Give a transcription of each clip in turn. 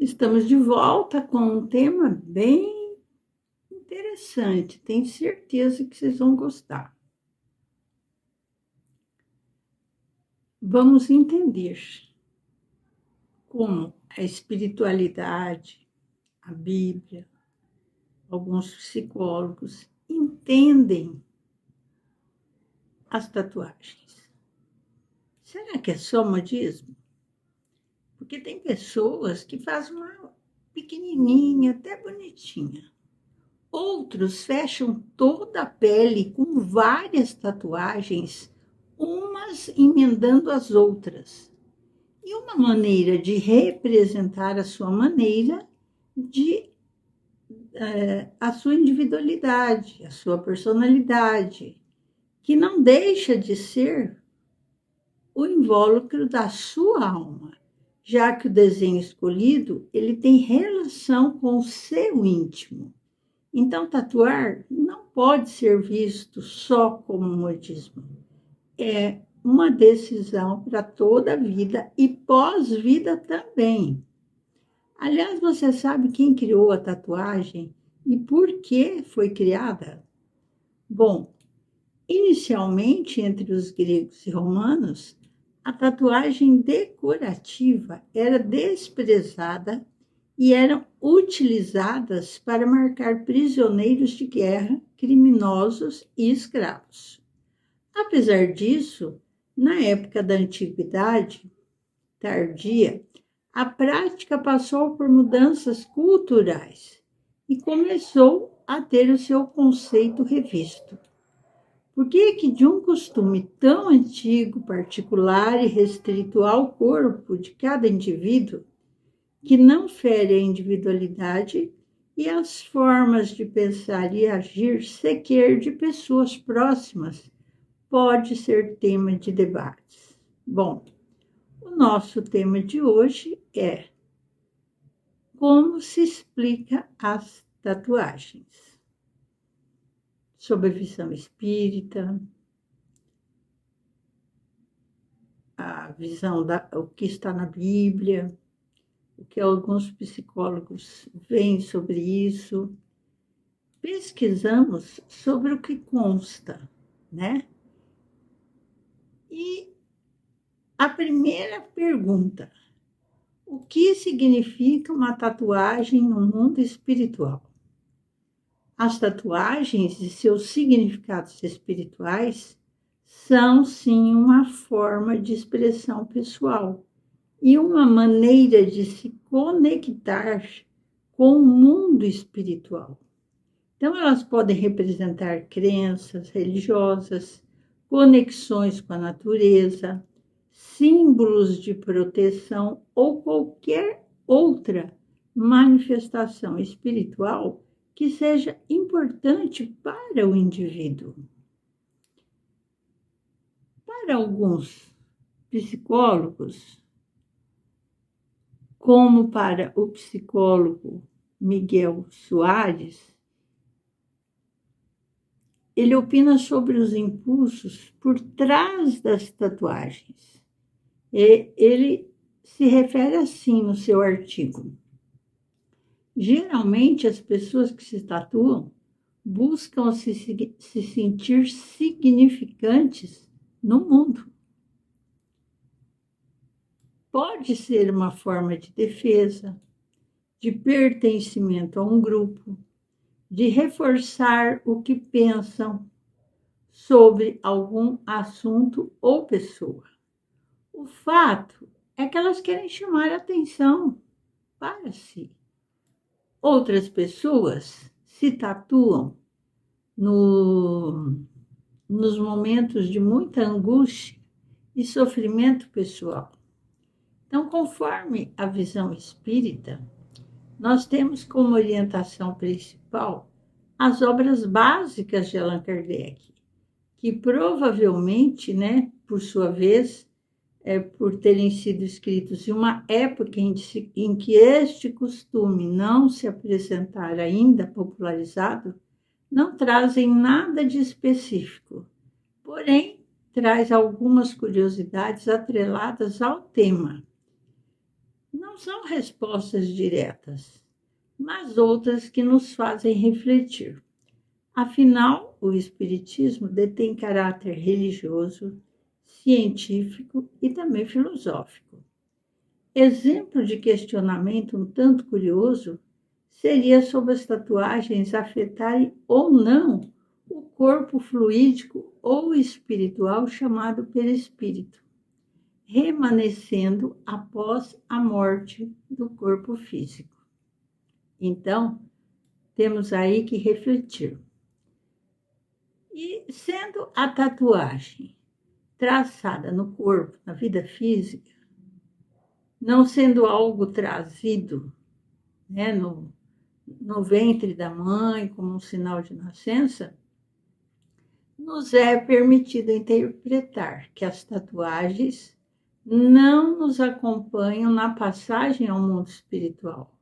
Estamos de volta com um tema bem interessante. Tenho certeza que vocês vão gostar. Vamos entender como a espiritualidade, a Bíblia, alguns psicólogos entendem as tatuagens. Será que é só modismo? Porque tem pessoas que fazem uma pequenininha, até bonitinha. Outros fecham toda a pele com várias tatuagens, umas emendando as outras. E uma maneira de representar a sua maneira de a sua individualidade, a sua personalidade, que não deixa de ser o invólucro da sua alma, já que o desenho escolhido ele tem relação com o seu íntimo. Então, tatuar não pode ser visto só como modismo. É uma decisão para toda a vida e pós-vida também. Aliás, você sabe quem criou a tatuagem e por que foi criada? Bom, inicialmente entre os gregos e romanos, a tatuagem decorativa era desprezada e eram utilizadas para marcar prisioneiros de guerra, criminosos e escravos. Apesar disso, na época da antiguidade tardia, a prática passou por mudanças culturais e começou a ter o seu conceito revisto. Por que é que de um costume tão antigo, particular e restrito ao corpo de cada indivíduo, que não fere a individualidade e as formas de pensar e agir sequer de pessoas próximas, pode ser tema de debates? Bom, o nosso tema de hoje é como se explica as tatuagens, sob a visão espírita, a visão o que está na Bíblia, o que alguns psicólogos veem sobre isso. Pesquisamos sobre o que consta, né? E a primeira pergunta: o que significa uma tatuagem no mundo espiritual? As tatuagens e seus significados espirituais são, sim, uma forma de expressão pessoal e uma maneira de se conectar com o mundo espiritual. Então, elas podem representar crenças religiosas, conexões com a natureza, símbolos de proteção ou qualquer outra manifestação espiritual que seja importante para o indivíduo. Para alguns psicólogos, como para o psicólogo Miguel Soares, ele opina sobre os impulsos por trás das tatuagens. Ele se refere assim no seu artigo: geralmente as pessoas que se tatuam buscam se sentir significantes no mundo. Pode ser uma forma de defesa, de pertencimento a um grupo, de reforçar o que pensam sobre algum assunto ou pessoa. O fato é que elas querem chamar a atenção para si. Outras pessoas se tatuam nos momentos de muita angústia e sofrimento pessoal. Então, conforme a visão espírita, nós temos como orientação principal as obras básicas de Allan Kardec, que provavelmente, né, por sua vez, por terem sido escritos em uma época em que este costume não se apresentar ainda popularizado, não trazem nada de específico, porém, traz algumas curiosidades atreladas ao tema. Não são respostas diretas, mas outras que nos fazem refletir. Afinal, o Espiritismo detém caráter religioso, científico e também filosófico. Exemplo de questionamento um tanto curioso seria sobre as tatuagens afetarem ou não o corpo fluídico ou espiritual chamado perispírito, remanescendo após a morte do corpo físico. Então, temos aí que refletir. E sendo a tatuagem traçada no corpo, na vida física, não sendo algo trazido, né, no ventre da mãe como um sinal de nascença, nos é permitido interpretar que as tatuagens não nos acompanham na passagem ao mundo espiritual.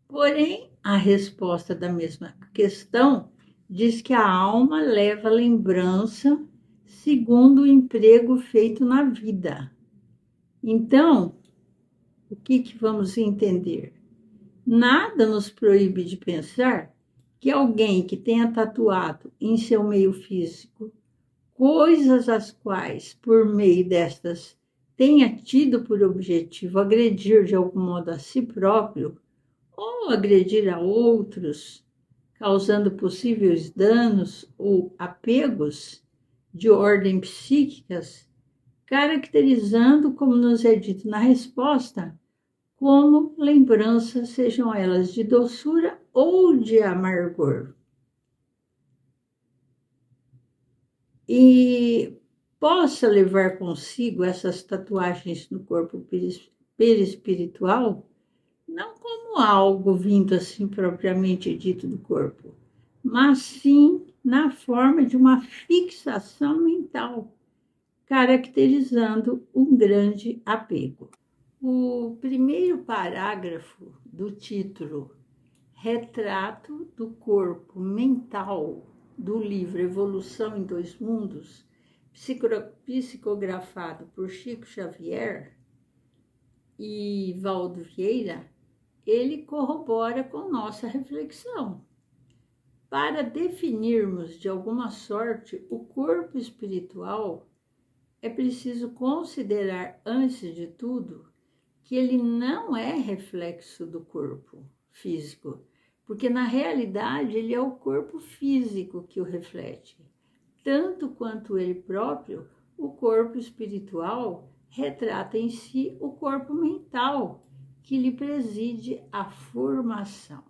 Porém, a resposta da mesma questão diz que a alma leva lembrança segundo o emprego feito na vida. Então, o que vamos entender? Nada nos proíbe de pensar que alguém que tenha tatuado em seu meio físico coisas as quais, por meio destas, tenha tido por objetivo agredir de algum modo a si próprio ou agredir a outros, causando possíveis danos ou apegos de ordem psíquicas, caracterizando, como nos é dito na resposta, como lembranças, sejam elas de doçura ou de amargor. E possa levar consigo essas tatuagens no corpo perispiritual, não como algo vindo assim propriamente dito do corpo, mas sim na forma de uma fixação mental, caracterizando um grande apego. O primeiro parágrafo do título Retrato do Corpo Mental do livro Evolução em Dois Mundos, psicografado por Chico Xavier e Valdo Vieira, ele corrobora com nossa reflexão. Para definirmos de alguma sorte o corpo espiritual, é preciso considerar, antes de tudo, que ele não é reflexo do corpo físico, porque na realidade ele é o corpo físico que o reflete. Tanto quanto ele próprio, o corpo espiritual retrata em si o corpo mental, que lhe preside a formação.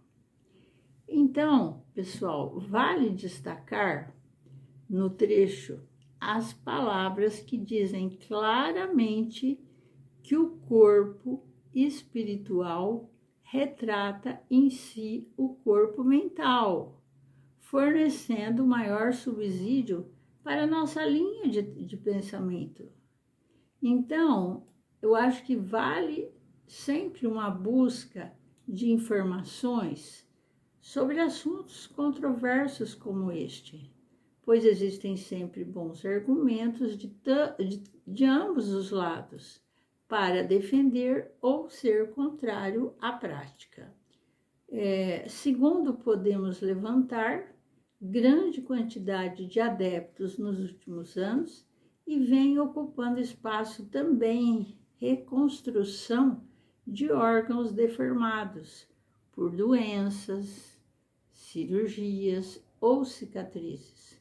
Então, pessoal, vale destacar no trecho as palavras que dizem claramente que o corpo espiritual retrata em si o corpo mental, fornecendo maior subsídio para a nossa linha de pensamento. Então, eu acho que vale sempre uma busca de informações sobre assuntos controversos como este, pois existem sempre bons argumentos de ambos os lados para defender ou ser contrário à prática. Segundo podemos levantar, grande quantidade de adeptos nos últimos anos e vem ocupando espaço também em reconstrução de órgãos deformados por doenças, cirurgias ou cicatrizes,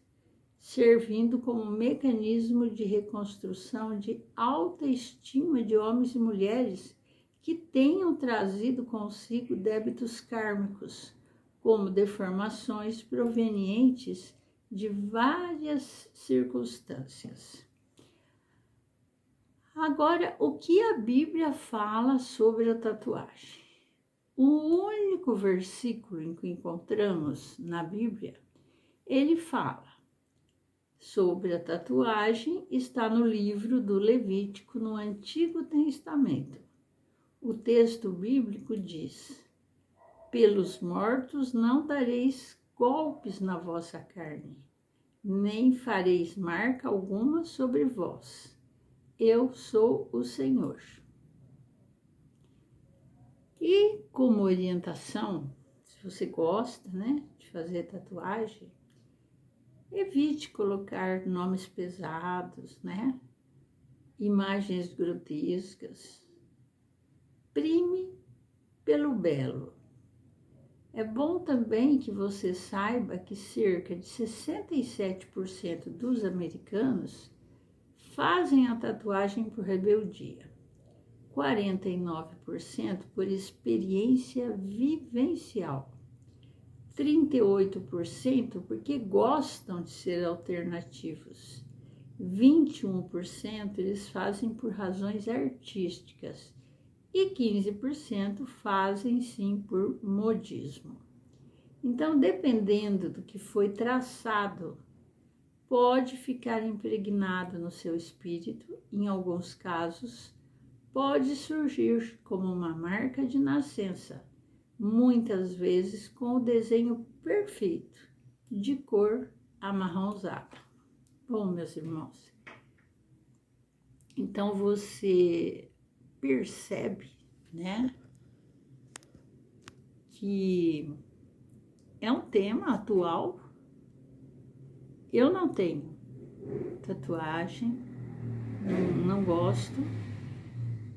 servindo como mecanismo de reconstrução de autoestima de homens e mulheres que tenham trazido consigo débitos kármicos, como deformações provenientes de várias circunstâncias. Agora, o que a Bíblia fala sobre a tatuagem? O único versículo em que encontramos na Bíblia, ele fala sobre a tatuagem, está no livro do Levítico, no Antigo Testamento. O texto bíblico diz: pelos mortos não dareis golpes na vossa carne, nem fareis marca alguma sobre vós. Eu sou o Senhor. E como orientação, se você gosta, né, de fazer tatuagem, evite colocar nomes pesados, né, imagens grotescas. Prime pelo belo. É bom também que você saiba que cerca de 67% dos americanos fazem a tatuagem por rebeldia, 49% por experiência vivencial, 38% porque gostam de ser alternativos, 21% eles fazem por razões artísticas e 15% fazem sim por modismo. Então, dependendo do que foi traçado, pode ficar impregnado no seu espírito, em alguns casos, pode surgir como uma marca de nascença, muitas vezes com o desenho perfeito, de cor amarronzada. Bom, meus irmãos, então você percebe, né, que é um tema atual. Eu não tenho tatuagem, não gosto,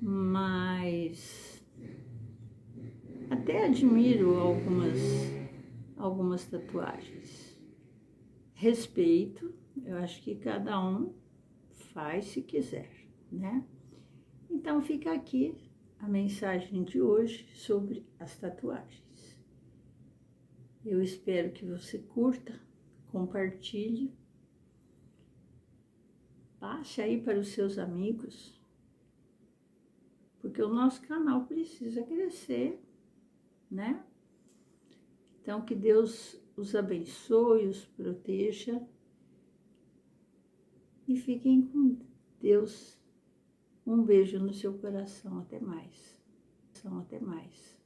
mas até admiro algumas tatuagens. Respeito, eu acho que cada um faz se quiser, né? Então fica aqui a mensagem de hoje sobre as tatuagens. Eu espero que você curta, compartilhe, passe aí para os seus amigos, porque o nosso canal precisa crescer, né? Então, que Deus os abençoe, os proteja e fiquem com Deus. Um beijo no seu coração. Até mais. Até mais.